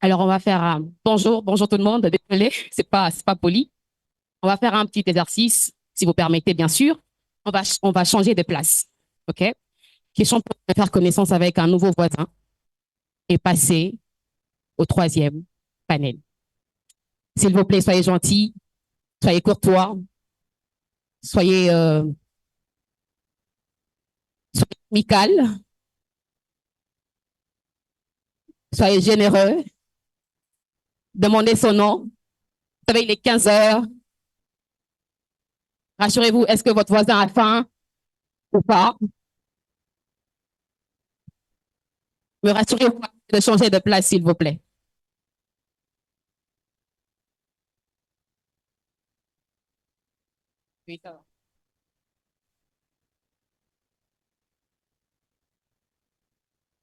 Alors, on va faire un bonjour tout le monde. Désolé, c'est pas poli. On va faire un petit exercice, si vous permettez, bien sûr. On va changer de place. OK? Question pour faire connaissance avec un nouveau voisin et passer au troisième panel. S'il vous plaît, soyez gentils, soyez courtois, soyez, soyez amical, soyez généreux. Demandez son nom. Vous savez, il est 15 heures. Rassurez-vous, est-ce que votre voisin a faim ou pas? Me rassurez-vous de changer de place, s'il vous plaît. Oui, ça va.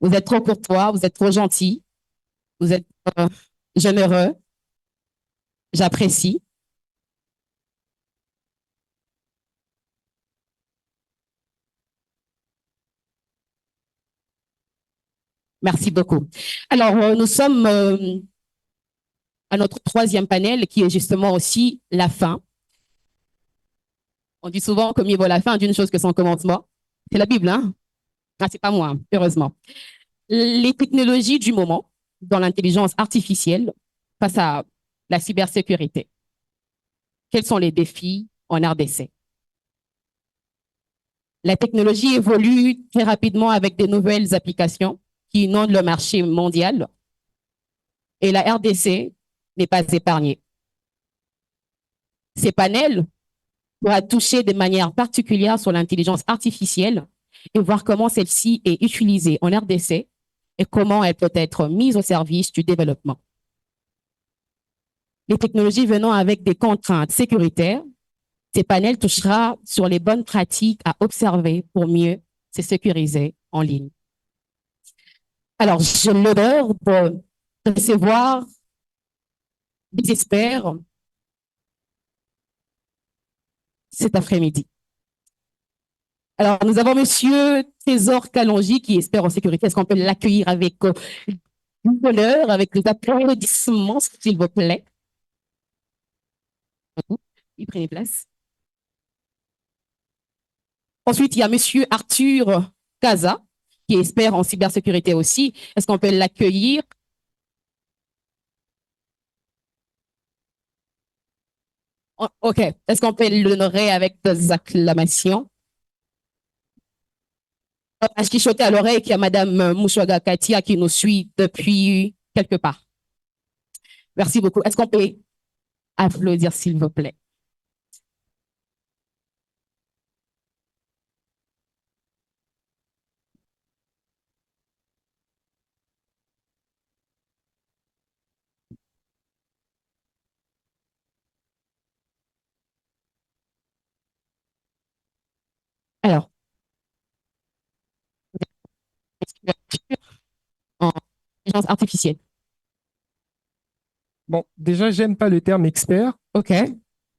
Vous êtes trop courtois, vous êtes trop gentil, vous êtes généreux, j'apprécie. Merci beaucoup. Alors, nous sommes à notre troisième panel qui est justement aussi la fin. On dit souvent que mieux vaut la fin d'une chose que son commencement. C'est la Bible, hein? Ah, c'est pas moi, heureusement. Les technologies du moment dans l'intelligence artificielle face à la cybersécurité. Quels sont les défis en RDC? La technologie évolue très rapidement avec de nouvelles applications qui inondent le marché mondial et la RDC n'est pas épargnée. Ces panels pourra toucher de manière particulière sur l'intelligence artificielle et voir comment celle-ci est utilisée en RDC et comment elle peut être mise au service du développement. Les technologies venant avec des contraintes sécuritaires, ces panels touchera sur les bonnes pratiques à observer pour mieux se sécuriser en ligne. Alors, j'ai l'honneur de recevoir des experts cet après-midi. Alors, nous avons Monsieur Trésor Kalonji qui espère en sécurité. Est-ce qu'on peut l'accueillir avec l'honneur, avec les applaudissements, s'il vous plaît? Il prenait place. Ensuite, il y a Monsieur Arthur Kaza qui est expert en cybersécurité aussi. Est-ce qu'on peut l'accueillir? OK. Est-ce qu'on peut l'honorer avec des acclamations? À chuchoter à l'oreille qu'il y a Madame Mouchouaga Katia qui nous suit depuis quelque part. Merci beaucoup. Est-ce qu'on peut applaudir, s'il vous plaît? Alors, en intelligence artificielle. Bon, déjà, j'aime pas le terme expert. OK.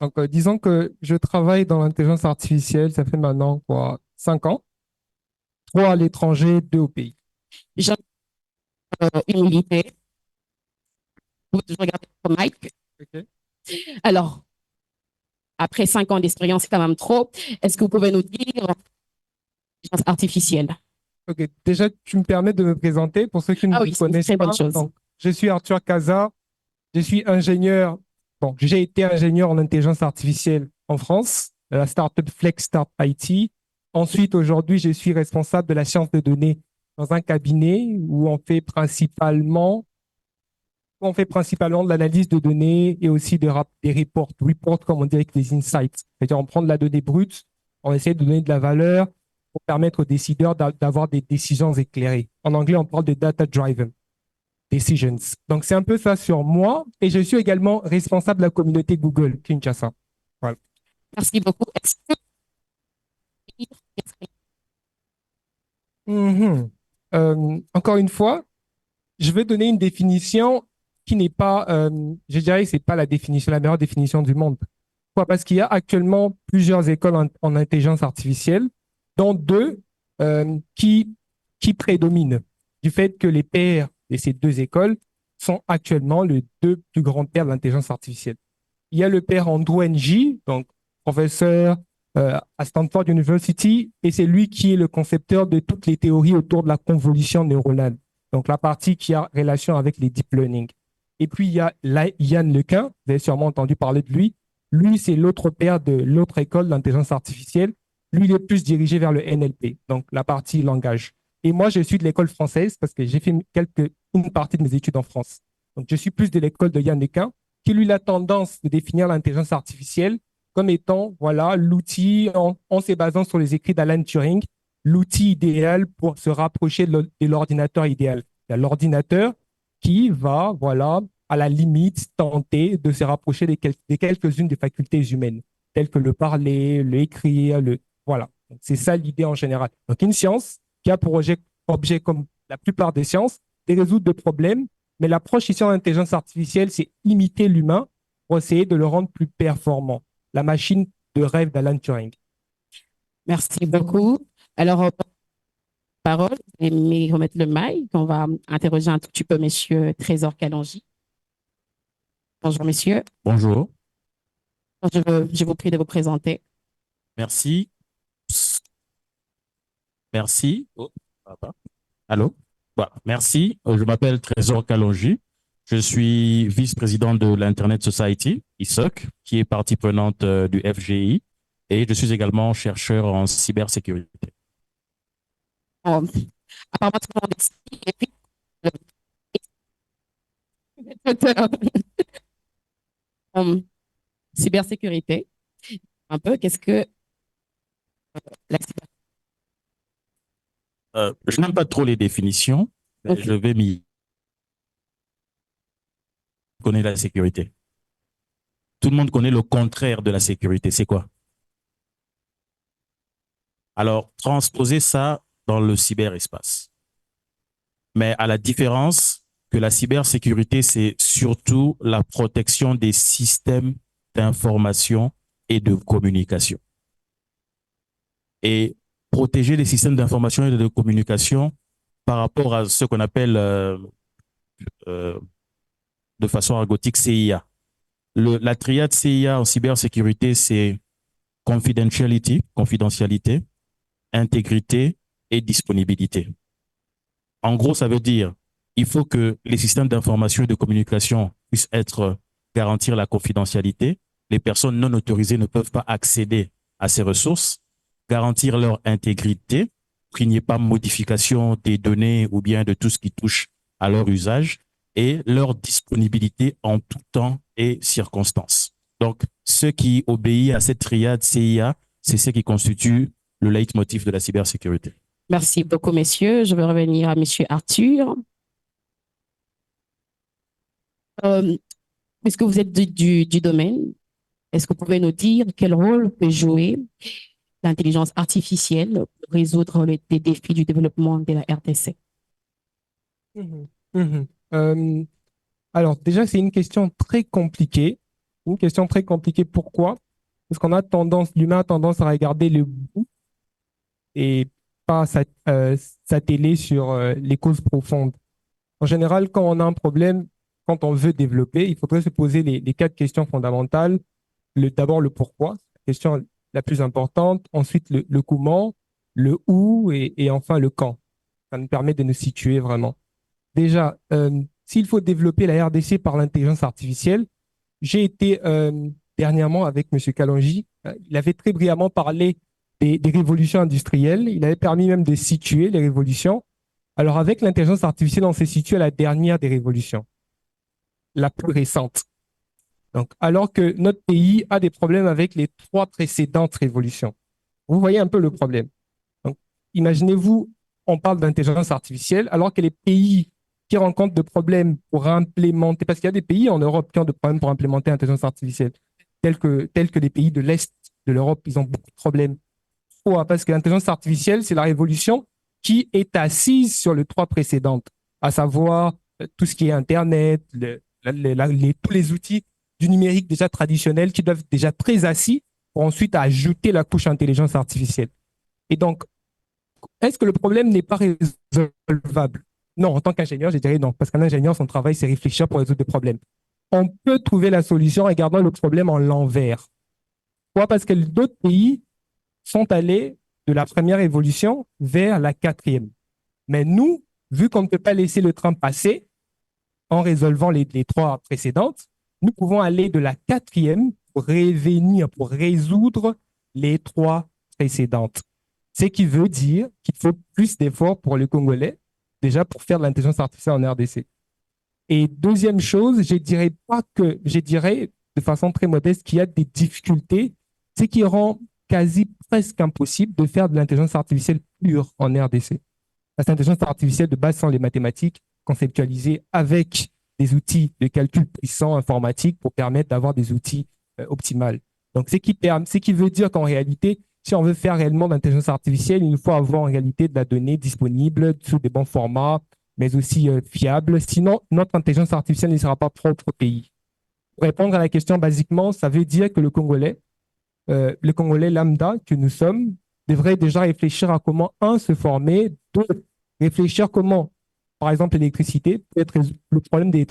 Donc, disons que je travaille dans l'intelligence artificielle, ça fait maintenant quoi, 5 ans, 3 à l'étranger, 2 au pays. J'ai une unité. Vous toujours regarder votre mic. Ok. Alors, après 5 ans d'expérience, c'est quand même trop. Est-ce que vous pouvez nous dire l'intelligence artificielle? Ok. Déjà, tu me permets de me présenter pour ceux qui ne Ah me oui, c'est une connaissent très bonne pas. chose. Donc, je suis Arthur Kaza, je suis ingénieur. Bon, j'ai été ingénieur en intelligence artificielle en France, à la startup Flex Start IT. Ensuite, aujourd'hui, je suis responsable de la science de données dans un cabinet où on fait principalement de l'analyse de données et aussi des reports comme on dit avec des insights. C'est-à-dire, on prend de la donnée brute, on essaie de donner de la valeur pour permettre aux décideurs d'avoir des décisions éclairées. En anglais, on parle de data-driven decisions. Donc, c'est un peu ça sur moi. Et je suis également responsable de la communauté Google Kinshasa. Voilà. Merci beaucoup. Est-ce que Mhm. Encore une fois, je vais donner une définition qui n'est pas, je dirais que c'est pas la meilleure définition du monde. Pourquoi? Parce qu'il y a actuellement plusieurs écoles en intelligence artificielle, dont deux qui prédominent. Du fait que les pairs de ces deux écoles sont actuellement les deux plus grands pères de l'intelligence artificielle. Il y a le père Andrew Ng, donc professeur à Stanford University, et c'est lui qui est le concepteur de toutes les théories autour de la convolution neuronale, donc la partie qui a relation avec les deep learning. Et puis, il y a Yann LeCun, vous avez sûrement entendu parler de lui. Lui, c'est l'autre père de l'autre école d'intelligence artificielle. Lui, il est plus dirigé vers le NLP, donc la partie langage. Et moi, je suis de l'école française parce que j'ai fait une partie de mes études en France. Donc, je suis plus de l'école de Yann LeCun, qui lui a tendance de définir l'intelligence artificielle comme étant, voilà, l'outil, en se basant sur les écrits d'Alan Turing, l'outil idéal pour se rapprocher de l'ordinateur idéal. Il y a l'ordinateur qui va, voilà, à la limite, tenter de se rapprocher de quelques-unes des facultés humaines, telles que le parler, l'écrire, voilà. C'est ça l'idée en général. Donc, une science qui a pour objet, comme la plupart des sciences, de résoudre des problèmes, mais l'approche ici en intelligence artificielle, c'est imiter l'humain pour essayer de le rendre plus performant. La machine de rêve d'Alan Turing. Merci beaucoup. Alors, parole et me remettre le mic. On va interroger un tout petit peu Monsieur Trésor Kalonji. Bonjour, messieurs. Bonjour. Je vous prie de vous présenter. Merci. Merci. Oh, papa. Allô? Voilà. Merci. Je m'appelle Trésor Kalonji. Je suis vice-président de l'Internet Society, ISOC, qui est partie prenante du FGI. Et je suis également chercheur en cybersécurité. Apparemment, tout le monde est ici. Et puis, cybersécurité, un peu, qu'est-ce que la cybersécurité? Je n'aime pas trop les définitions, mais Okay. je vais m'y connaître la sécurité. Tout le monde connaît le contraire de la sécurité. C'est quoi? Alors, transposer ça dans le cyberespace. Mais à la différence que la cybersécurité, c'est surtout la protection des systèmes d'information et de communication. Et protéger les systèmes d'information et de communication par rapport à ce qu'on appelle de façon argotique CIA. La triade CIA en cybersécurité, c'est confidentialité, intégrité et disponibilité. En gros, ça veut dire il faut que les systèmes d'information et de communication puissent garantir la confidentialité. Les personnes non autorisées ne peuvent pas accéder à ces ressources, garantir leur intégrité, qu'il n'y ait pas modification des données ou bien de tout ce qui touche à leur usage, et leur disponibilité en tout temps et circonstances. Donc, ce qui obéit à cette triade CIA, c'est ce qui constitue le leitmotiv de la cybersécurité. Merci beaucoup, messieurs. Je vais revenir à monsieur Arthur. Puisque vous êtes du domaine, est-ce que vous pouvez nous dire quel rôle peut jouer l'intelligence artificielle pour résoudre les défis du développement de la RTC? Alors, déjà, c'est une question très compliquée. Une question très compliquée. Pourquoi? Parce qu'on a l'humain a tendance à regarder le bout et pas s'atteler sur les causes profondes. En général, quand on a un problème, quand on veut développer, il faudrait se poser les quatre questions fondamentales. D'abord, le pourquoi, la question la plus importante. Ensuite, le comment, le où et enfin le quand. Ça nous permet de nous situer vraiment. Déjà, s'il faut développer la RDC par l'intelligence artificielle, j'ai été dernièrement avec M. Kalonji. Il avait très brillamment parlé des révolutions industrielles. Il avait permis même de situer les révolutions. Alors, avec l'intelligence artificielle, on s'est situé à la dernière des révolutions, la plus récente. Donc, alors que notre pays a des problèmes avec les trois précédentes révolutions. Vous voyez un peu le problème. Donc, imaginez-vous, on parle d'intelligence artificielle, alors que les pays qui rencontrent de problèmes pour implémenter, parce qu'il y a des pays en Europe qui ont des problèmes pour implémenter l'intelligence artificielle, tels que les pays de l'Est de l'Europe, ils ont beaucoup de problèmes. Pourquoi? Parce que l'intelligence artificielle, c'est la révolution qui est assise sur les trois précédentes, à savoir tout ce qui est Internet, tous les outils du numérique déjà traditionnel qui doivent être déjà très assis pour ensuite ajouter la couche intelligence artificielle. Et donc, est-ce que le problème n'est pas résolvable? Non, en tant qu'ingénieur, je dirais non, parce qu'un ingénieur, son travail, c'est réfléchir pour résoudre des problèmes. On peut trouver la solution en regardant le problème en l'envers. Pourquoi? Parce que d'autres pays sont allés de la première évolution vers la quatrième. Mais nous, vu qu'on ne peut pas laisser le train passer en résolvant les trois précédentes, nous pouvons aller de la quatrième pour revenir, pour résoudre les trois précédentes. Ce qui veut dire qu'il faut plus d'efforts pour les Congolais, déjà pour faire de l'intelligence artificielle en RDC. Et deuxième chose, je dirais de façon très modeste qu'il y a des difficultés, ce qui rend quasi presque impossible de faire de l'intelligence artificielle pure en RDC. L'intelligence artificielle de base sont les mathématiques conceptualisées avec des outils de calcul puissants informatiques pour permettre d'avoir des outils optimaux. Donc, ce qui veut dire qu'en réalité, si on veut faire réellement de l'intelligence artificielle, il faut avoir en réalité de la donnée disponible sous des bons formats, mais aussi fiable. Sinon, notre intelligence artificielle ne sera pas propre au pays. Pour répondre à la question, basiquement, ça veut dire que le Congolais lambda que nous sommes, devrait déjà réfléchir à comment, un, se former, deux, réfléchir comment, par exemple, l'électricité peut être le problème des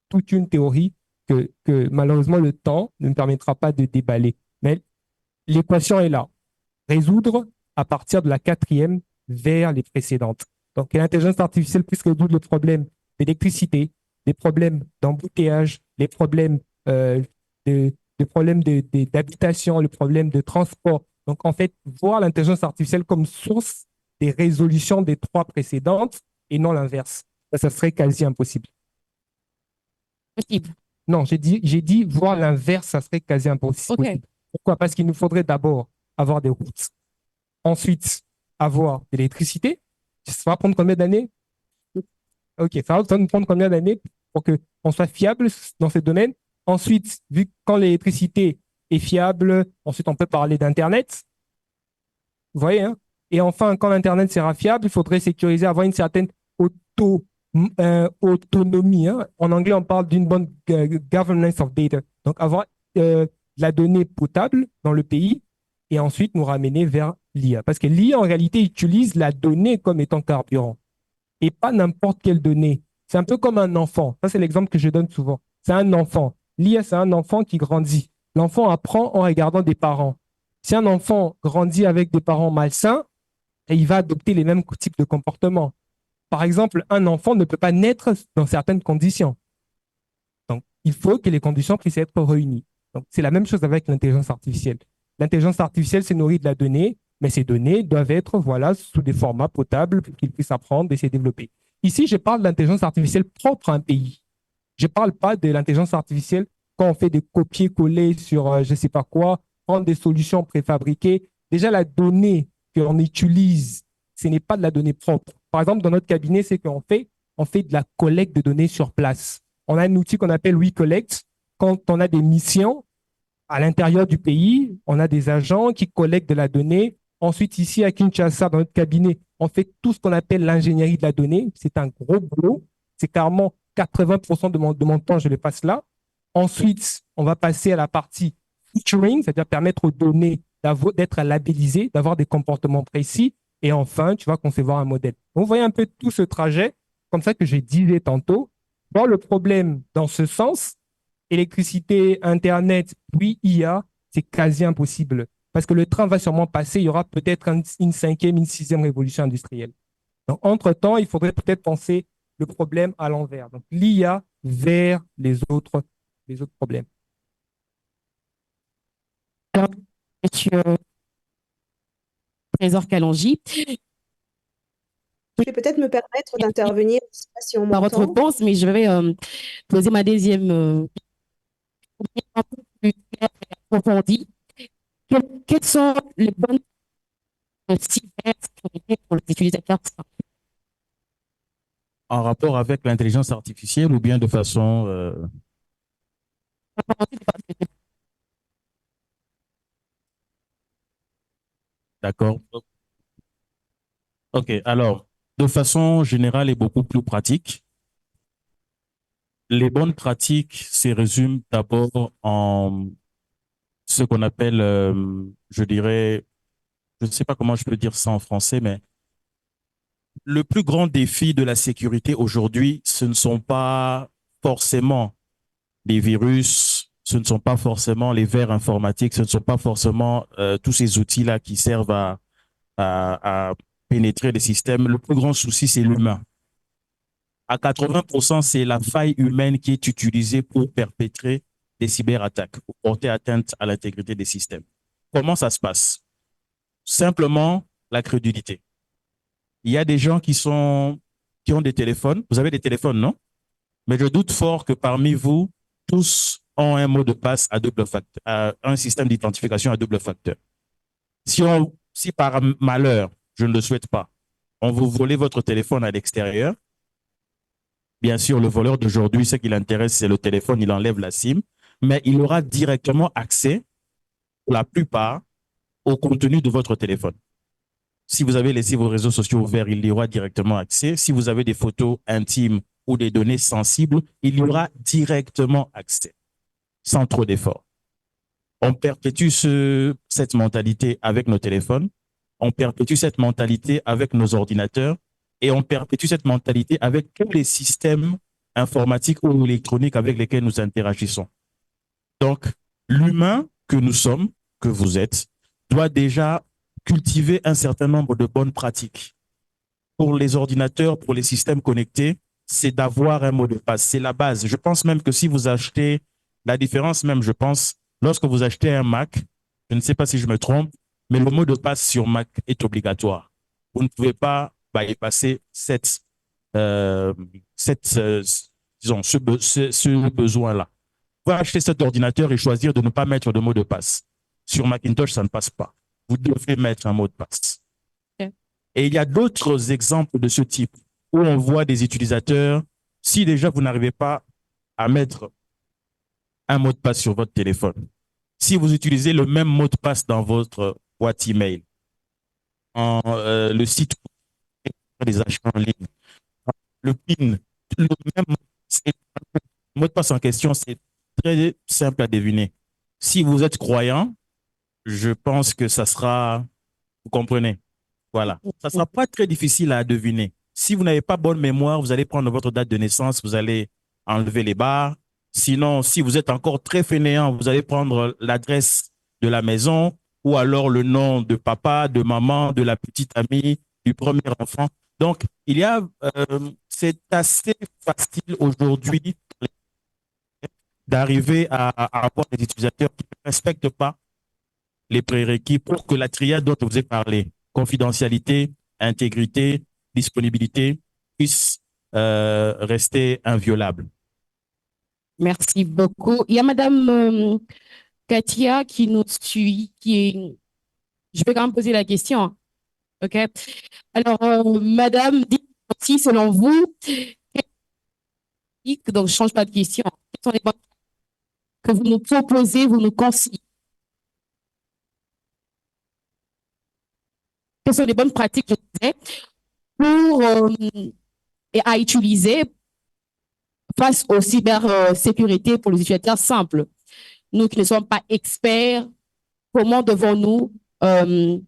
toute une théorie que malheureusement le temps ne me permettra pas de déballer. Mais l'équation est là. Résoudre à partir de la quatrième vers les précédentes. Donc, l'intelligence artificielle puisse résoudre le problème d'électricité, les problèmes d'embouteillage, les problèmes d'habitation, le problème de transport. Donc, en fait, voir l'intelligence artificielle comme source des résolutions des trois précédentes et non l'inverse. Ça serait quasi impossible. Possible. Non, j'ai dit voir l'inverse, ça serait quasi impossible. OK. Pourquoi? Parce qu'il nous faudrait d'abord avoir des routes, ensuite avoir de l'électricité. Ça va prendre combien d'années? OK, ça va nous prendre combien d'années pour qu'on soit fiable dans ce domaine? Ensuite, vu que quand l'électricité est fiable, ensuite on peut parler d'Internet. Vous voyez, hein? Et enfin, quand l'Internet sera fiable, il faudrait sécuriser, avoir une certaine autonomie. Hein. En anglais, on parle d'une bonne governance of data. Donc, avoir la donnée potable dans le pays et ensuite nous ramener vers l'IA. Parce que l'IA, en réalité, utilise la donnée comme étant carburant et pas n'importe quelle donnée. C'est un peu comme un enfant. Ça, c'est l'exemple que je donne souvent. C'est un enfant. L'IA, c'est un enfant qui grandit. L'enfant apprend en regardant des parents. Si un enfant grandit avec des parents malsains, il va adopter les mêmes types de comportements. Par exemple, un enfant ne peut pas naître dans certaines conditions. Donc, il faut que les conditions puissent être réunies. Donc, c'est la même chose avec l'intelligence artificielle. L'intelligence artificielle se nourrit de la donnée, mais ces données doivent être, voilà, sous des formats potables pour qu'ils puissent apprendre et se développer. Ici, je parle d'intelligence artificielle propre à un pays. Je ne parle pas de l'intelligence artificielle quand on fait des copier-coller sur je ne sais pas quoi, prendre des solutions préfabriquées. Déjà, la donnée qu'on utilise, ce n'est pas de la donnée propre. Par exemple, dans notre cabinet, c'est qu'on fait, on fait de la collecte de données sur place. On a un outil qu'on appelle WeCollect. Quand on a des missions à l'intérieur du pays, on a des agents qui collectent de la donnée. Ensuite, ici à Kinshasa, dans notre cabinet, on fait tout ce qu'on appelle l'ingénierie de la donnée. C'est un gros boulot. C'est carrément 80% de mon temps, je le passe là. Ensuite, on va passer à la partie featuring, c'est-à-dire permettre aux données d'être labellisées, d'avoir des comportements précis. Et enfin, tu vas concevoir un modèle. Donc, vous voyez un peu tout ce trajet, comme ça que je disais tantôt. Voir le problème dans ce sens, électricité, Internet, puis IA, c'est quasi impossible. Parce que le train va sûrement passer, il y aura peut-être une cinquième, une sixième révolution industrielle. Donc, entre-temps, il faudrait peut-être penser le problème à l'envers. Donc, l'IA vers les autres problèmes. Alors, monsieur Trésor Kalonji, Je vais peut-être me permettre d'intervenir, je ne sais pas si on par votre m'entend. réponse, mais je vais poser ma deuxième un peu plus claire et approfondie. Quelles sont les bonnes cybersécurité pour les utilisateurs? En rapport avec l'intelligence artificielle ou bien de façon... D'accord. OK, alors, de façon générale et beaucoup plus pratique, les bonnes pratiques se résument d'abord en ce qu'on appelle, je dirais, je ne sais pas comment je peux dire ça en français, mais le plus grand défi de la sécurité aujourd'hui, ce ne sont pas forcément les virus, ce ne sont pas forcément les vers informatiques, ce ne sont pas forcément tous ces outils-là qui servent à pénétrer les systèmes. Le plus grand souci, c'est l'humain. À 80%, c'est la faille humaine qui est utilisée pour perpétrer des cyberattaques, pour porter atteinte à l'intégrité des systèmes. Comment ça se passe? Simplement la crédulité. Il y a des gens qui ont des téléphones. Vous avez des téléphones, non? Mais je doute fort que parmi vous, tous ont un mot de passe à double facteur, un système d'identification à double facteur. Si par malheur, je ne le souhaite pas, on vous volez votre téléphone à l'extérieur, bien sûr, le voleur d'aujourd'hui, ce qui l'intéresse, c'est le téléphone, il enlève la SIM, mais il aura directement accès, pour la plupart, au contenu de votre téléphone. Si vous avez laissé vos réseaux sociaux ouverts, il y aura directement accès. Si vous avez des photos intimes ou des données sensibles, il y aura directement accès, sans trop d'efforts. On perpétue cette mentalité avec nos téléphones, on perpétue cette mentalité avec nos ordinateurs et on perpétue cette mentalité avec tous les systèmes informatiques ou électroniques avec lesquels nous interagissons. Donc, l'humain que nous sommes, que vous êtes, doit déjà cultiver un certain nombre de bonnes pratiques. Pour les ordinateurs, pour les systèmes connectés, c'est d'avoir un mot de passe. C'est la base. Je pense même que si vous achetez, la différence même, je pense, lorsque vous achetez un Mac, je ne sais pas si je me trompe, mais le mot de passe sur Mac est obligatoire. Vous ne pouvez pas bypasser disons, ce besoin-là. Vous pouvez acheter cet ordinateur et choisir de ne pas mettre de mot de passe. Sur Macintosh, ça ne passe pas. Vous devez mettre un mot de passe. Okay. Et il y a d'autres exemples de ce type où on voit des utilisateurs, si déjà vous n'arrivez pas à mettre un mot de passe sur votre téléphone, si vous utilisez le même mot de passe dans votre boîte email, le site des achats en ligne, le PIN, le même mot de passe en question, c'est très simple à deviner. Si vous êtes croyant, je pense que ça sera, vous comprenez, voilà. Ça ne sera pas très difficile à deviner. Si vous n'avez pas bonne mémoire, vous allez prendre votre date de naissance, vous allez enlever les barres. Sinon, si vous êtes encore très fainéant, vous allez prendre l'adresse de la maison ou alors le nom de papa, de maman, de la petite amie, du premier enfant. Donc, c'est assez facile aujourd'hui d'arriver à avoir des utilisateurs qui ne respectent pas les prérequis pour que la triade dont je vous ai parlé, confidentialité, intégrité, disponibilité, puisse rester inviolable. Merci beaucoup. Il y a Madame Katia qui nous suit, je vais quand même poser la question. OK? Alors, Madame, dites aussi, selon vous, donc je ne change pas de question, quelles sont les bonnes que vous nous proposez, vous nous conseillez? Quelles sont les bonnes pratiques, je disais, pour à utiliser face aux cybersécurité pour les utilisateurs simples? Nous qui ne sommes pas experts, comment devons-nous, quels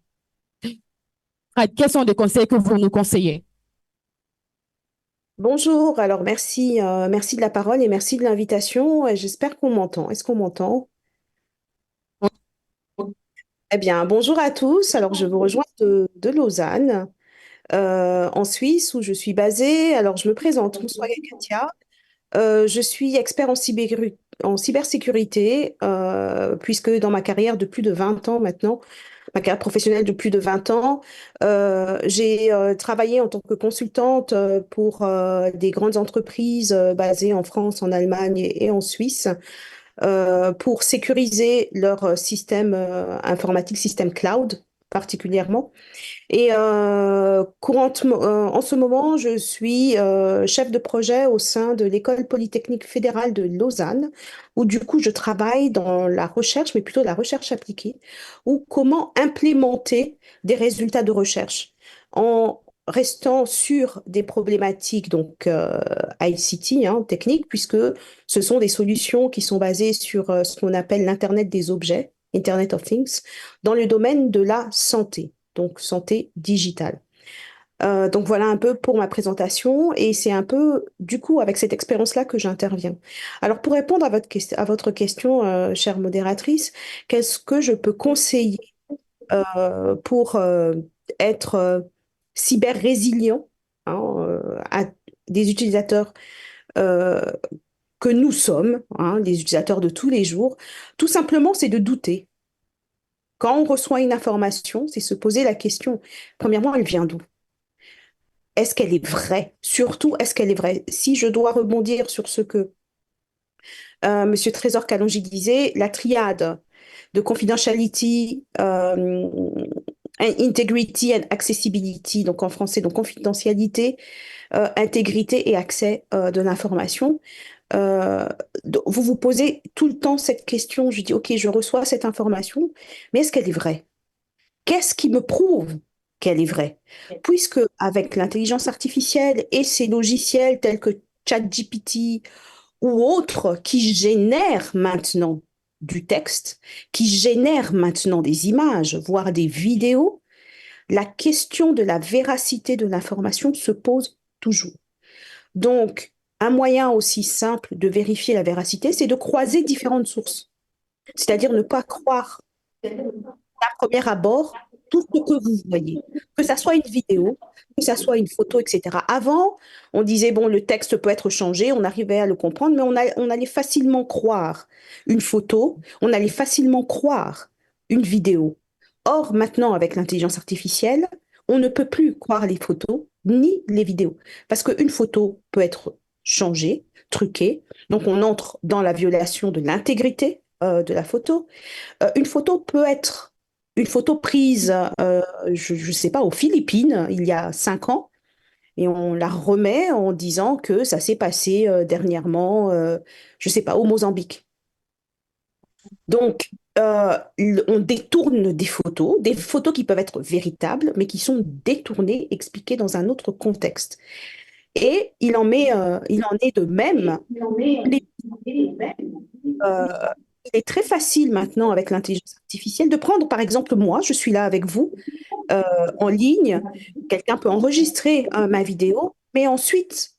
sont les conseils que vous nous conseillez? Bonjour, alors merci, merci de la parole et merci de l'invitation. J'espère qu'on m'entend. Est-ce qu'on m'entend? Eh bien, bonjour à tous. Alors, je vous rejoins de Lausanne, en Suisse, où je suis basée. Alors, je me présente, bonsoir Katia. Je suis expert en cybersécurité, puisque dans ma carrière de plus de 20 ans maintenant, ma carrière professionnelle de plus de 20 ans, j'ai travaillé en tant que consultante pour des grandes entreprises basées en France, en Allemagne et en Suisse, pour sécuriser leur système informatique, système cloud particulièrement. Et en ce moment, je suis chef de projet au sein de l'École polytechnique fédérale de Lausanne, où du coup, je travaille dans la recherche, mais plutôt la recherche appliquée, ou comment implémenter des résultats de recherche en restant sur des problématiques donc ICT, hein, techniques, puisque ce sont des solutions qui sont basées sur ce qu'on appelle l'Internet des objets, Internet of Things, dans le domaine de la santé, donc santé digitale. Donc voilà un peu pour ma présentation et c'est un peu du coup avec cette expérience-là que j'interviens. Alors pour répondre à votre question, chère modératrice, qu'est-ce que je peux conseiller pour être cyber résilient à des utilisateurs euh, que nous sommes, des utilisateurs de tous les jours? Tout simplement, c'est de douter. Quand on reçoit une information, c'est se poser la question, premièrement, elle vient d'où? Est-ce qu'elle est vraie? Surtout, est-ce qu'elle est vraie? Si je dois rebondir sur ce que Monsieur Trésor Kalonji disait, la triade de confidentiality, integrity and accessibility, donc en français, donc confidentialité, intégrité et accès de l'information. Vous vous posez tout le temps cette question, je dis, OK, je reçois cette information, mais est-ce qu'elle est vraie? Qu'est-ce qui me prouve qu'elle est vraie? Puisque avec l'intelligence artificielle et ces logiciels tels que ChatGPT ou autres qui génèrent maintenant du texte, qui génèrent maintenant des images, voire des vidéos, la question de la véracité de l'information se pose toujours. Donc, un moyen aussi simple de vérifier la véracité, c'est de croiser différentes sources. C'est-à-dire ne pas croire à premier abord tout ce que vous voyez, que ça soit une vidéo, que ça soit une photo, etc. Avant, on disait, bon, le texte peut être changé, on arrivait à le comprendre, mais on allait facilement croire une photo, on allait facilement croire une vidéo. Or, maintenant, avec l'intelligence artificielle, on ne peut plus croire les photos ni les vidéos, parce qu'une photo peut être changée, truquée, donc on entre dans la violation de l'intégrité de la photo. Une photo peut être une photo prise, je ne sais pas, aux Philippines, il y a 5 ans, et on la remet en disant que ça s'est passé dernièrement, je ne sais pas, au Mozambique. Donc, on détourne des photos qui peuvent être véritables, mais qui sont détournées, expliquées dans un autre contexte. Et il en est de même. Les, euh, il est très facile maintenant avec l'intelligence artificielle de prendre, par exemple, moi, je suis là avec vous euh, en ligne, quelqu'un peut enregistrer ma vidéo, mais ensuite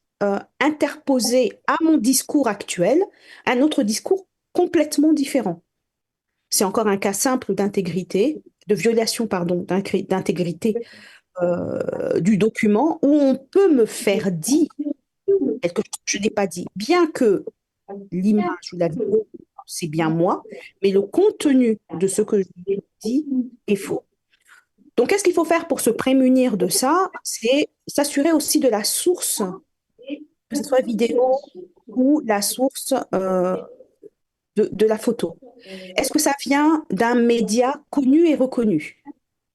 interposer à mon discours actuel un autre discours complètement différent. C'est encore un cas simple d'intégrité, de violation, pardon, d'intégrité du document où on peut me faire dire quelque chose que je n'ai pas dit, bien que l'image ou la vidéo, c'est bien moi, mais le contenu de ce que je dis est faux. Donc, qu'est-ce qu'il faut faire pour se prémunir de ça? C'est s'assurer aussi de la source, que ce soit vidéo ou la source de la photo. Est-ce que ça vient d'un média connu et reconnu?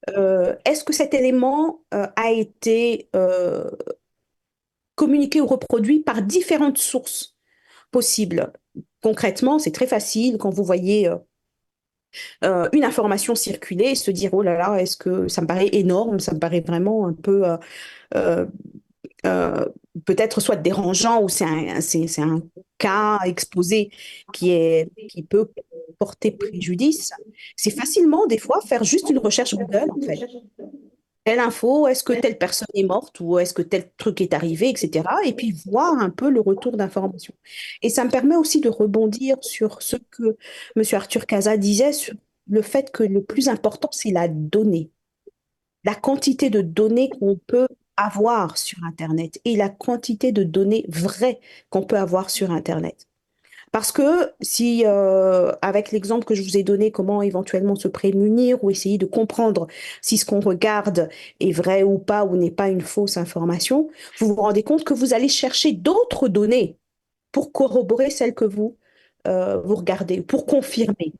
Est-ce que cet élément a été communiqué ou reproduit par différentes sources possibles? Concrètement, c'est très facile quand vous voyez une information circuler et se dire, oh là là, est-ce que ça me paraît énorme, ça me paraît vraiment un peu euh, euh, peut-être soit dérangeant ou c'est un cas exposé qui peut porter préjudice. C'est facilement, des fois, faire juste une recherche Google, en fait. Telle info, est-ce que telle personne est morte ou est-ce que tel truc est arrivé, etc. Et puis voir un peu le retour d'information. Et ça me permet aussi de rebondir sur ce que M. Arthur Casa disait sur le fait que le plus important, c'est la donnée, la quantité de données qu'on peut avoir sur Internet et la quantité de données vraies qu'on peut avoir sur Internet. Parce que si, avec l'exemple que je vous ai donné, comment éventuellement se prémunir ou essayer de comprendre si ce qu'on regarde est vrai ou pas ou n'est pas une fausse information, vous vous rendez compte que vous allez chercher d'autres données pour corroborer celles que vous regardez, pour confirmer.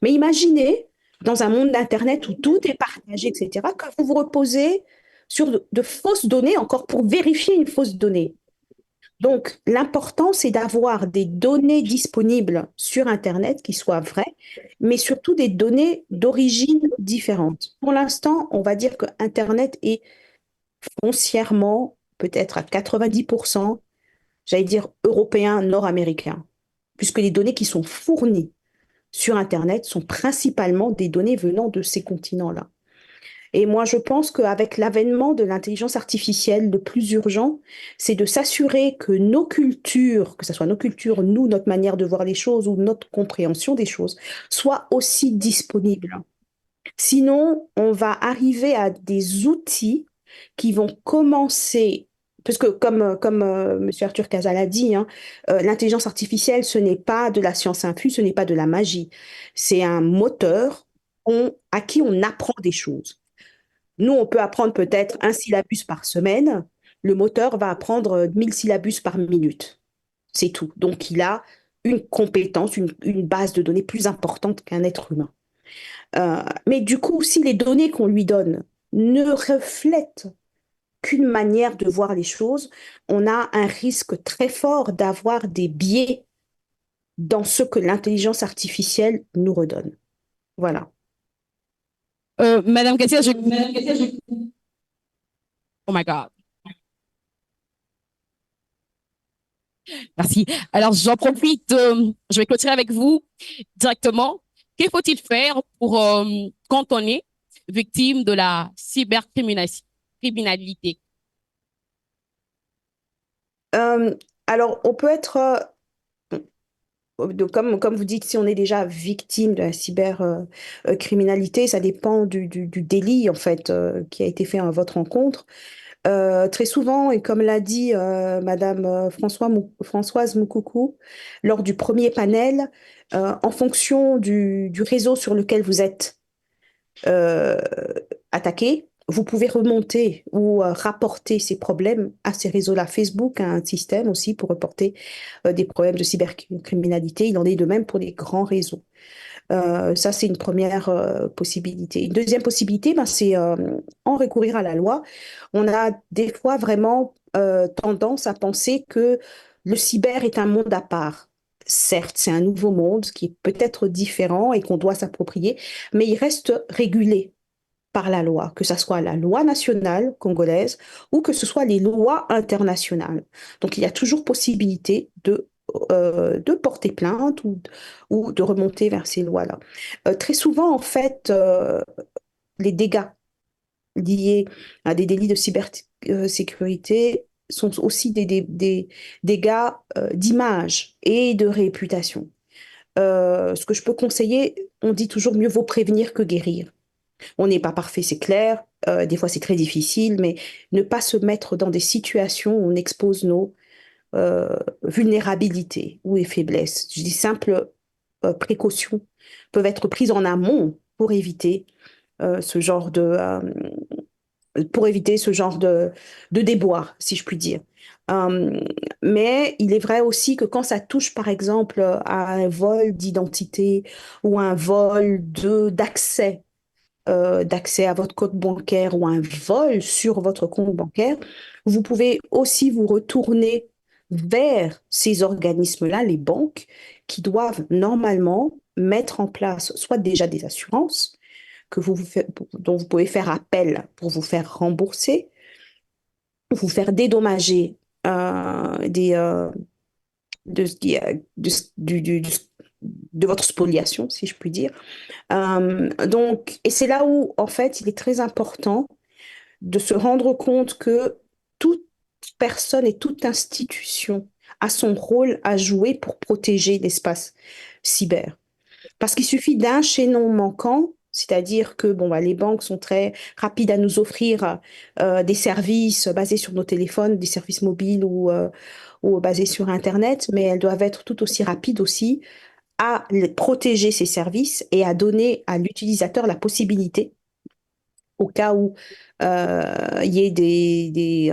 Mais imaginez, dans un monde d'Internet où tout est partagé, etc., que vous vous reposez sur de fausses données encore pour vérifier une fausse donnée. Donc, l'important, c'est d'avoir des données disponibles sur Internet qui soient vraies, mais surtout des données d'origine différente. Pour l'instant, on va dire que Internet est foncièrement, peut-être à 90%, j'allais dire européen, nord-américain, puisque les données qui sont fournies sur Internet sont principalement des données venant de ces continents-là. Et moi, je pense qu'avec l'avènement de l'intelligence artificielle, le plus urgent, c'est de s'assurer que nos cultures, que ce soit nos cultures, nous, notre manière de voir les choses ou notre compréhension des choses, soient aussi disponibles. Sinon, on va arriver à des outils qui vont commencer, parce que comme M. Arthur Casal a dit, hein, l'intelligence artificielle, ce n'est pas de la science infuse, ce n'est pas de la magie. C'est un moteur à qui on apprend des choses. Nous, on peut apprendre peut-être un syllabus par semaine. Le moteur va apprendre 1000 syllabus par minute. C'est tout. Donc, il a une compétence, une base de données plus importante qu'un être humain. Mais du coup, si les données qu'on lui donne ne reflètent qu'une manière de voir les choses, on a un risque très fort d'avoir des biais dans ce que l'intelligence artificielle nous redonne. Voilà. Madame Cassia, oh my God. Merci. Alors, j'en profite, je vais clôturer avec vous directement. Que faut-il faire pour quand on est victime de la cybercriminalité? Euh, alors, on peut être, comme vous dites, si on est déjà victime de la cybercriminalité, ça dépend du délit, en fait, qui a été fait à votre rencontre. Très souvent, et comme l'a dit Madame Françoise Moukoukou lors du premier panel, en fonction du réseau sur lequel vous êtes euh, attaqué, vous pouvez remonter ou rapporter ces problèmes à ces réseaux-là. Facebook a un système aussi pour reporter des problèmes de cybercriminalité. Il en est de même pour les grands réseaux. Ça, c'est une première possibilité. Une deuxième possibilité, ben, c'est en recourir à la loi. On a des fois vraiment tendance à penser que le cyber est un monde à part. Certes, c'est un nouveau monde qui est peut-être différent et qu'on doit s'approprier, mais il reste régulé par la loi, que ce soit la loi nationale congolaise ou que ce soit les lois internationales. Donc, il y a toujours possibilité de porter plainte ou de remonter vers ces lois-là. Très souvent, en fait, les dégâts liés à des délits de cybersécurité sont aussi des dégâts d'image et de réputation. Ce que je peux conseiller, on dit toujours mieux vaut prévenir que guérir. On n'est pas parfait, c'est clair. Des fois, c'est très difficile, mais ne pas se mettre dans des situations où on expose nos vulnérabilités ou les faiblesses. Je dis simples précautions peuvent être prises en amont pour éviter ce genre de déboire, si je puis dire. Euh, mais il est vrai aussi que quand ça touche, par exemple, à un vol d'identité ou un vol d'accès à votre compte bancaire ou un vol sur votre compte bancaire, vous pouvez aussi vous retourner vers ces organismes-là, les banques, qui doivent normalement mettre en place soit déjà des assurances dont vous pouvez faire appel pour vous faire rembourser, vous faire dédommager des, de, ce qui- de votre spoliation, si je puis dire. Donc, et c'est là où, en fait, il est très important de se rendre compte que toute personne et toute institution a son rôle à jouer pour protéger l'espace cyber. Parce qu'il suffit d'un chaînon manquant, c'est-à-dire que bon, bah, les banques sont très rapides à nous offrir des services basés sur nos téléphones, des services mobiles ou basés sur Internet, mais elles doivent être tout aussi rapides aussi à protéger ces services et à donner à l'utilisateur la possibilité, au cas où il y ait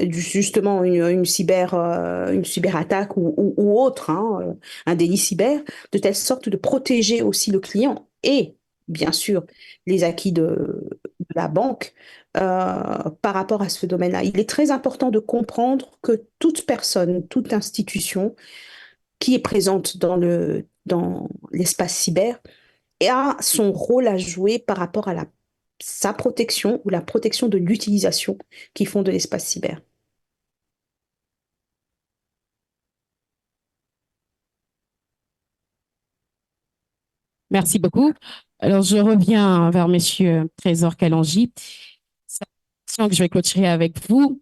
justement une cyberattaque ou autre, hein, un délit cyber, de telle sorte de protéger aussi le client et bien sûr les acquis de la banque par rapport à ce domaine-là. Il est très important de comprendre que toute personne, toute institution qui est présente dans l'espace cyber a son rôle à jouer par rapport à sa protection ou la protection de l'utilisation qu'ils font de l'espace cyber. Merci beaucoup. Alors, je reviens vers Monsieur Trésor Kalonji. C'est une question que je vais clôturer avec vous.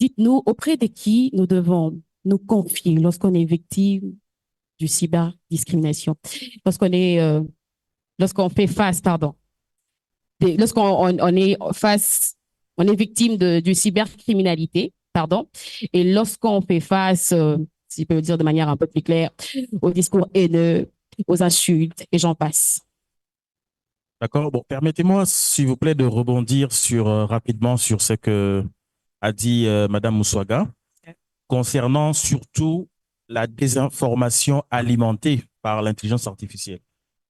Dites-nous, auprès de qui nous devons nous confier lorsqu'on est victime du cyberdiscrimination, lorsqu'on fait face, pardon, lorsqu'on on est face, on est victime du cybercriminalité, pardon, et lorsqu'on fait face, si je peux le dire de manière un peu plus claire, aux discours haineux, aux insultes, et j'en passe. D'accord. Bon, permettez-moi, s'il vous plaît, de rebondir rapidement sur ce que a dit Madame Moussaga concernant surtout la désinformation alimentée par l'intelligence artificielle.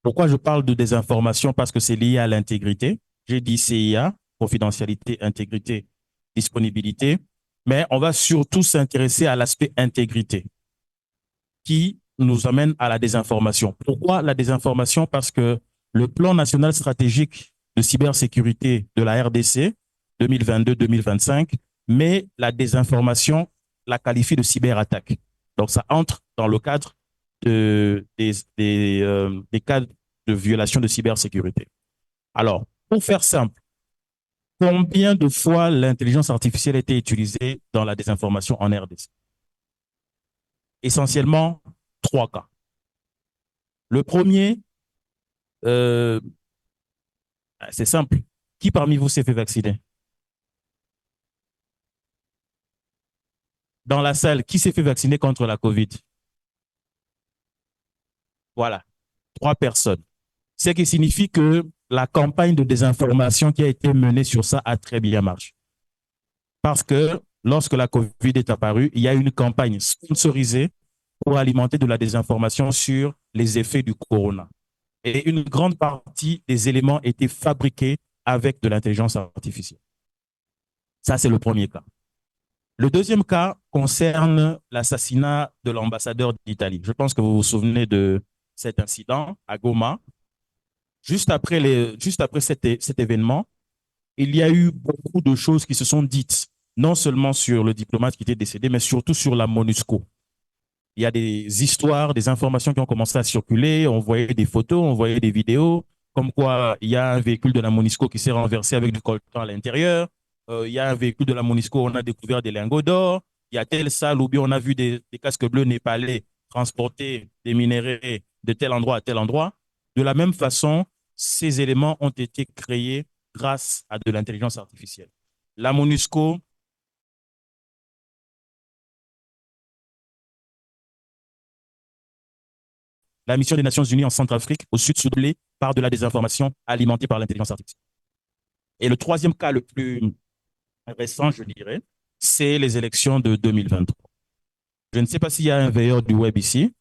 Pourquoi je parle de désinformation? Parce que c'est lié à l'intégrité. J'ai dit CIA, confidentialité, intégrité, disponibilité, mais on va surtout s'intéresser à l'aspect intégrité qui nous amène à la désinformation. Pourquoi la désinformation? Parce que le plan national stratégique de cybersécurité de la RDC 2022-2025 met la désinformation, la qualifie de cyberattaque. Donc ça entre dans le cadre des cas de violation de cybersécurité. Alors, pour faire simple, combien de fois l'intelligence artificielle a été utilisée dans la désinformation en RDC? Essentiellement, 3 cas. Le premier, c'est simple. Qui parmi vous s'est fait vacciner? Dans la salle, qui s'est fait vacciner contre la COVID? Voilà, 3 personnes. Ce qui signifie que la campagne de désinformation qui a été menée sur ça a très bien marché. Parce que lorsque la COVID est apparue, il y a une campagne sponsorisée pour alimenter de la désinformation sur les effets du corona. Et une grande partie des éléments étaient fabriqués avec de l'intelligence artificielle. Ça, c'est le premier cas. Le deuxième cas concerne l'assassinat de l'ambassadeur d'Italie. Je pense que vous vous souvenez de cet incident à Goma. Juste après cet événement, il y a eu beaucoup de choses qui se sont dites, non seulement sur le diplomate qui était décédé, mais surtout sur la MONUSCO. Il y a des histoires, des informations qui ont commencé à circuler. On voyait des photos, on voyait des vidéos, comme quoi il y a un véhicule de la MONUSCO qui s'est renversé avec du coltan à l'intérieur. Il y a un véhicule de la MONUSCO, on a découvert des lingots d'or. Il y a telle salle où bien on a vu des casques bleus népalais transporter des minéraux de tel endroit à tel endroit. De la même façon, ces éléments ont été créés grâce à de l'intelligence artificielle. La MONUSCO la mission des Nations Unies en Centrafrique, au sud soudanais, par de la désinformation alimentée par l'intelligence artificielle. Et le troisième cas le plus récent, je dirais, c'est les élections de 2023. Je ne sais pas s'il y a un veilleur du web ici,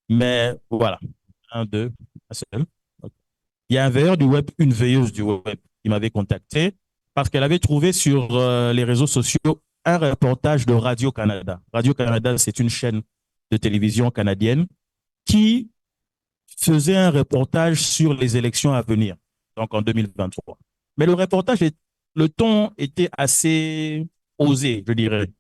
mais voilà. Un, deux, un seul. Il y a un veilleur du web, une veilleuse du web qui m'avait contacté parce qu'elle avait trouvé sur les réseaux sociaux un reportage de Radio-Canada. Radio-Canada, c'est une chaîne de télévision canadienne qui faisait un reportage sur les élections à venir, donc en 2023. Mais le ton était assez osé, je dirais.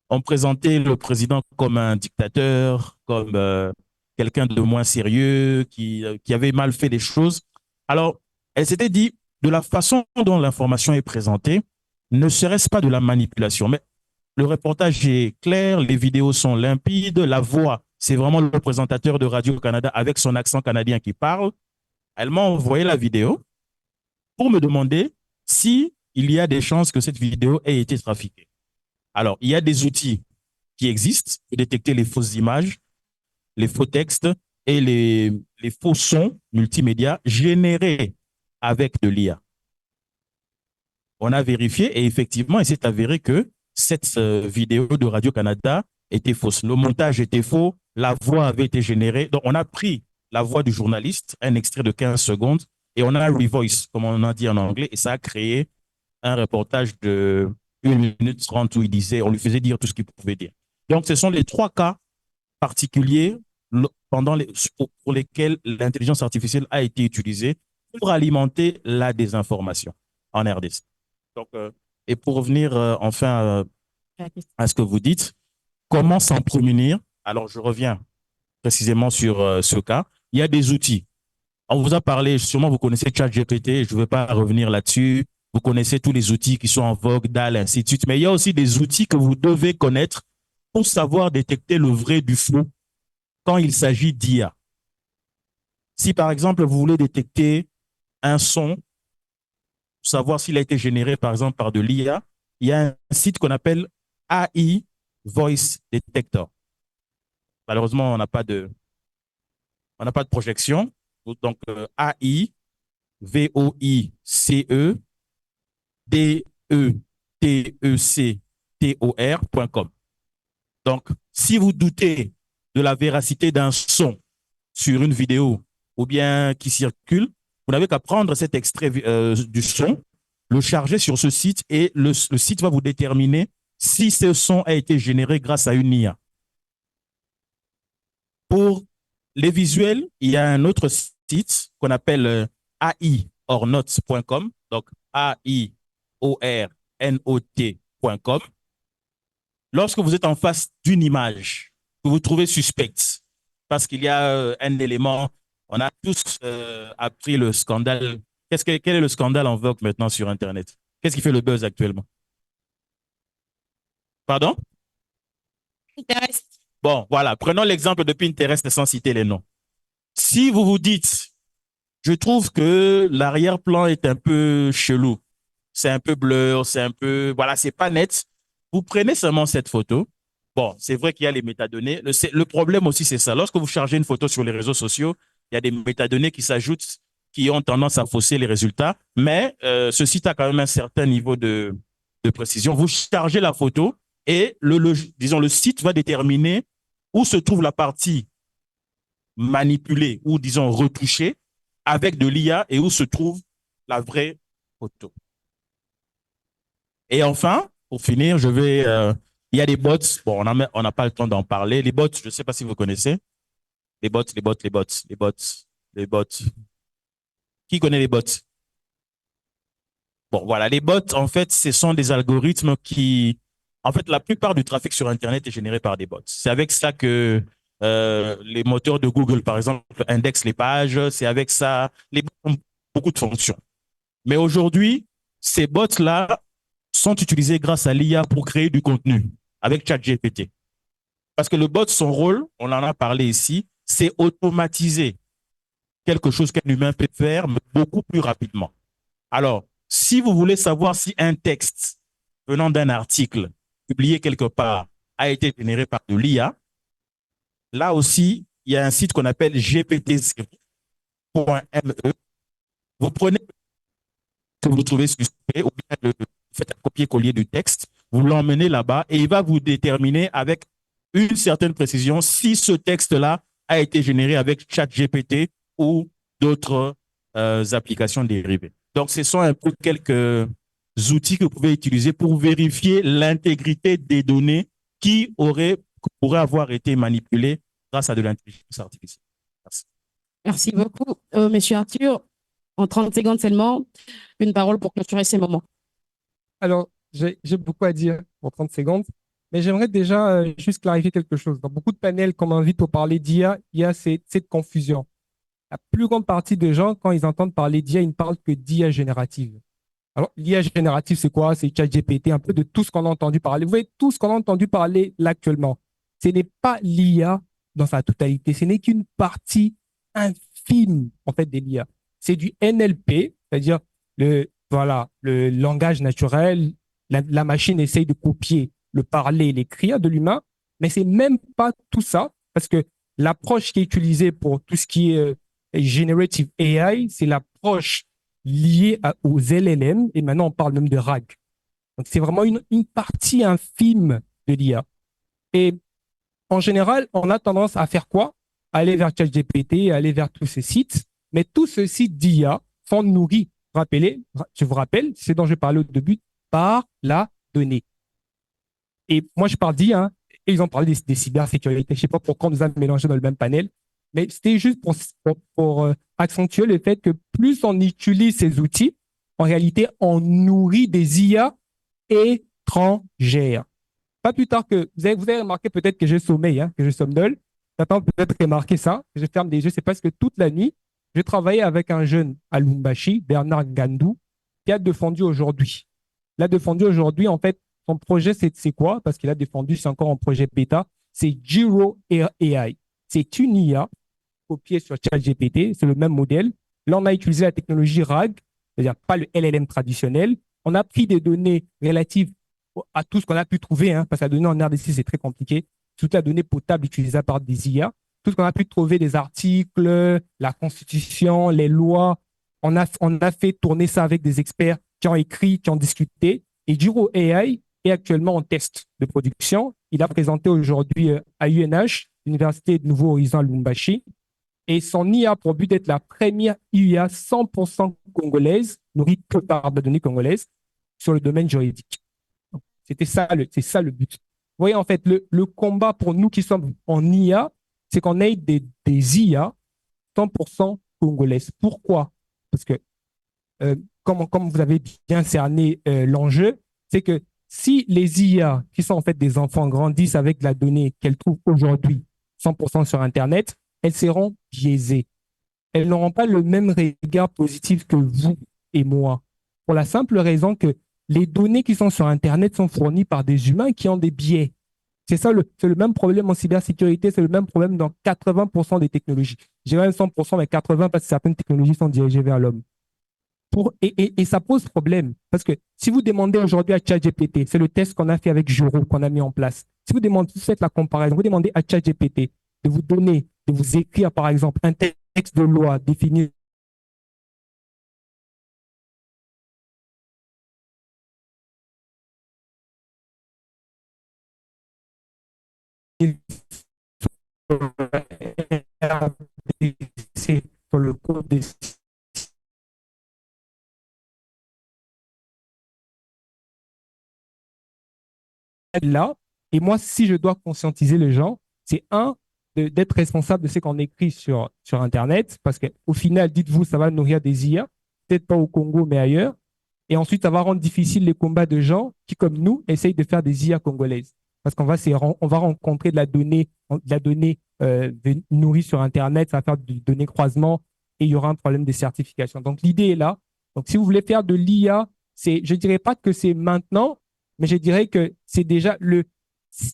On présentait le président comme un dictateur, comme quelqu'un de moins sérieux, qui avait mal fait les choses. Alors, elle s'était dit, de la façon dont l'information est présentée, ne serait-ce pas de la manipulation, mais le reportage est clair, les vidéos sont limpides, la voix, c'est vraiment le présentateur de Radio-Canada avec son accent canadien qui parle. Elle m'a envoyé la vidéo pour me demander si il y a des chances que cette vidéo ait été trafiquée. Alors, il y a des outils qui existent pour détecter les fausses images, les faux textes et les faux sons multimédia générés avec de l'IA. On a vérifié et effectivement, il s'est avéré que cette vidéo de Radio-Canada était fausse. Le montage était faux, la voix avait été générée. Donc, on a pris la voix du journaliste, un extrait de 15 secondes, et on a revoice, comme on a dit en anglais, et ça a créé un reportage de 1 minute 30 où il disait, on lui faisait dire tout ce qu'il pouvait dire. Donc, ce sont les 3 cas particuliers pour lesquels l'intelligence artificielle a été utilisée pour alimenter la désinformation en RDC. Donc, et pour revenir enfin à ce que vous dites, comment s'en prémunir? Alors, je reviens précisément sur ce cas. Il y a des outils. On vous a parlé, sûrement vous connaissez ChatGPT, je ne vais pas revenir là-dessus. Vous connaissez tous les outils qui sont en vogue, DALL, ainsi de suite. Mais il y a aussi des outils que vous devez connaître pour savoir détecter le vrai du faux quand il s'agit d'IA. Si par exemple, vous voulez détecter un son, savoir s'il a été généré par exemple par de l'IA, il y a un site qu'on appelle AI Voice Detector. Malheureusement, on n'a pas de projection. Donc, AI, V-O-I-C-E, D-E-T-E-C-T-O-R.com. Donc, si vous doutez de la véracité d'un son sur une vidéo ou bien qui circule, vous n'avez qu'à prendre cet extrait du son, le charger sur ce site et le site va vous déterminer si ce son a été généré grâce à une IA. Pour les visuels, il y a un autre site qu'on appelle aiornote.com, donc aiornot.com. Lorsque vous êtes en face d'une image que vous trouvez suspecte, parce qu'il y a un élément, on a tous appris le scandale. Quel est le scandale en vogue maintenant sur Internet? Qu'est-ce qui fait le buzz actuellement? Pardon? Pinterest. Bon, voilà, prenons l'exemple de Pinterest sans citer les noms. Si vous vous dites, je trouve que l'arrière-plan est un peu chelou, c'est un peu blur, c'est un peu, voilà, c'est pas net, vous prenez seulement cette photo. Bon, c'est vrai qu'il y a les métadonnées. Le problème aussi, c'est ça. Lorsque vous chargez une photo sur les réseaux sociaux, il y a des métadonnées qui s'ajoutent, qui ont tendance à fausser les résultats. Mais ce site a quand même un certain niveau de précision. Vous chargez la photo et disons, le site va déterminer où se trouve la partie manipulée ou, disons, retouchée avec de l'IA et où se trouve la vraie photo. Et enfin, pour finir, il y a des bots. Bon, on n'a pas le temps d'en parler. Les bots, je ne sais pas si vous connaissez. Les bots. Qui connaît les bots? Bon, voilà. Les bots, en fait, ce sont des algorithmes qui, en fait, la plupart du trafic sur Internet est généré par des bots. C'est avec ça que les moteurs de Google, par exemple, indexent les pages. C'est avec ça, les bots ont beaucoup de fonctions. Mais aujourd'hui, ces bots-là sont utilisés grâce à l'IA pour créer du contenu avec ChatGPT. Parce que le bot, son rôle, on en a parlé ici, c'est automatiser quelque chose qu'un humain peut faire, mais beaucoup plus rapidement. Alors, si vous voulez savoir si un texte venant d'un article publié quelque part a été généré par de l'IA, là aussi, il y a un site qu'on appelle gpt0.me. Vous prenez que vous trouvez suspect ou bien vous faites un copier-coller du texte, vous l'emmenez là-bas et il va vous déterminer avec une certaine précision si ce texte-là a été généré avec ChatGPT ou d'autres applications dérivées. Donc, ce sont un peu quelques outils que vous pouvez utiliser pour vérifier l'intégrité des données qui pourraient avoir été manipulées grâce à de l'intelligence artificielle. Merci. Merci beaucoup, Monsieur Arthur. En 30 secondes seulement, une parole pour clôturer ces moments. Alors, j'ai beaucoup à dire en 30 secondes, mais j'aimerais déjà juste clarifier quelque chose. Dans beaucoup de panels qu'on m'invite pour parler d'IA, il y a cette confusion. La plus grande partie des gens, quand ils entendent parler d'IA, ils ne parlent que d'IA générative. Alors, l'IA générative, c'est quoi? C'est ChatGPT, un peu de tout ce qu'on a entendu parler. Vous voyez, tout ce qu'on a entendu parler là actuellement. Ce n'est pas l'IA dans sa totalité. Ce n'est qu'une partie infime, en fait, de l'IA. C'est du NLP, c'est-à-dire le langage naturel. La machine essaye de copier le parler, l'écrire de l'humain, mais c'est même pas tout ça, parce que l'approche qui est utilisée pour tout ce qui est Generative AI, c'est l'approche liée aux LLM, et maintenant on parle même de RAG. Donc c'est vraiment une partie infime de l'IA. Et en général, on a tendance à faire quoi? Aller vers ChatGPT, aller vers tous ces sites, mais tous ces sites d'IA sont nourris, je vous rappelle, c'est ce dont je parlais au début, par la donnée. Et moi, je parle d'IA, et ils ont parlé des cybersécurités. Je ne sais pas pourquoi on nous a mélangés dans le même panel, mais c'était juste pour accentuer le fait que plus on utilise ces outils, en réalité, on nourrit des IA étrangères. Pas plus tard que, vous avez remarqué peut-être que j'ai sommeil, que je somnole. J'attends peut-être remarquer ça, que je ferme des yeux, c'est parce que toute la nuit, Je travaillais avec un jeune à Lumbashi, Bernard Gandou, qui a défendu aujourd'hui. Il a défendu aujourd'hui, en fait, son projet, c'est quoi? Parce qu'il a défendu, c'est encore en projet bêta, c'est Giro AI. C'est une IA copiée sur ChatGPT, c'est le même modèle. Là, on a utilisé la technologie RAG, c'est-à-dire pas le LLM traditionnel. On a pris des données relatives à tout ce qu'on a pu trouver, hein, parce que la donnée en RDC, c'est très compliqué. Toute la donnée potable utilisée par des IA. Tout ce qu'on a pu trouver, des articles, la Constitution, les lois. On a fait tourner ça avec des experts qui ont écrit, qui ont discuté. Et Giro AI est actuellement en test de production. Il a présenté aujourd'hui à UNH, l'Université de Nouveau Horizon à Lumbashi. Et son IA a pour but d'être la première IA 100% congolaise, nourrie que par la donnée congolaise, sur le domaine juridique. C'est ça le but. Vous voyez, en fait, le combat pour nous qui sommes en IA, c'est qu'on ait des IA 100% congolaises. Pourquoi? Parce que, comme vous avez bien cerné l'enjeu, c'est que si les IA, qui sont en fait des enfants, grandissent avec la donnée qu'elles trouvent aujourd'hui 100% sur Internet, elles seront biaisées. Elles n'auront pas le même regard positif que vous et moi. Pour la simple raison que les données qui sont sur Internet sont fournies par des humains qui ont des biais. C'est le même problème en cybersécurité, c'est le même problème dans 80% des technologies. Je dirais même 100%, mais 80% parce que certaines technologies sont dirigées vers l'homme. Et ça pose problème. Parce que si vous demandez aujourd'hui à ChatGPT, c'est le test qu'on a fait avec Juro, qu'on a mis en place. Si vous demandez, vous faites la comparaison, vous demandez à ChatGPT de vous donner, de vous écrire, par exemple, un texte de loi défini sur le code des là. Et moi, si je dois conscientiser les gens, c'est d'être responsable de ce qu'on écrit sur Internet, parce qu'au final, dites-vous, ça va nourrir des IA, peut-être pas au Congo, mais ailleurs. Et ensuite, ça va rendre difficile les combats de gens qui, comme nous, essayent de faire des IA congolaises. Parce on va rencontrer de la donnée nourrie sur Internet, ça va faire du données croisement et il y aura un problème de certification. Donc, l'idée est là. Donc, si vous voulez faire de l'IA, je dirais pas que c'est maintenant, mais je dirais que c'est déjà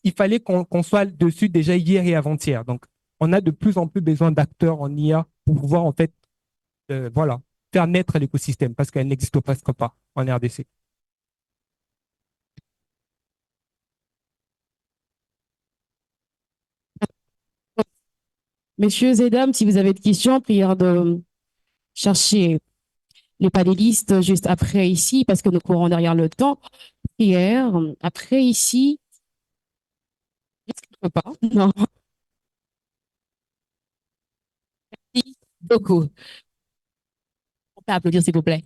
il fallait qu'on soit dessus déjà hier et avant-hier. Donc, on a de plus en plus besoin d'acteurs en IA pour pouvoir, en fait, voilà, faire naître l'écosystème parce qu'elle n'existe presque pas en RDC. Messieurs et dames, si vous avez des questions, prière de chercher les panélistes juste après ici, parce que nous courons derrière le temps. Prière, après ici, est-ce qu'il ne peut pas? Non. Merci beaucoup. On peut applaudir, s'il vous plaît.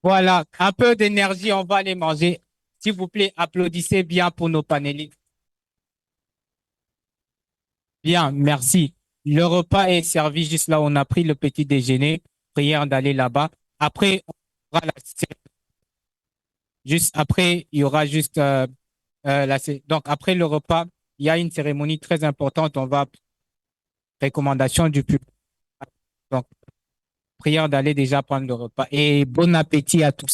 Voilà, un peu d'énergie, on va aller manger. S'il vous plaît, applaudissez bien pour nos panélistes. Bien, merci. Le repas est servi juste là où on a pris le petit déjeuner. Prière d'aller là-bas. Après, juste après, il y aura juste donc après le repas, il y a une cérémonie très importante. On va recommandation du public. Donc, prière d'aller déjà prendre le repas. Et bon appétit à tous.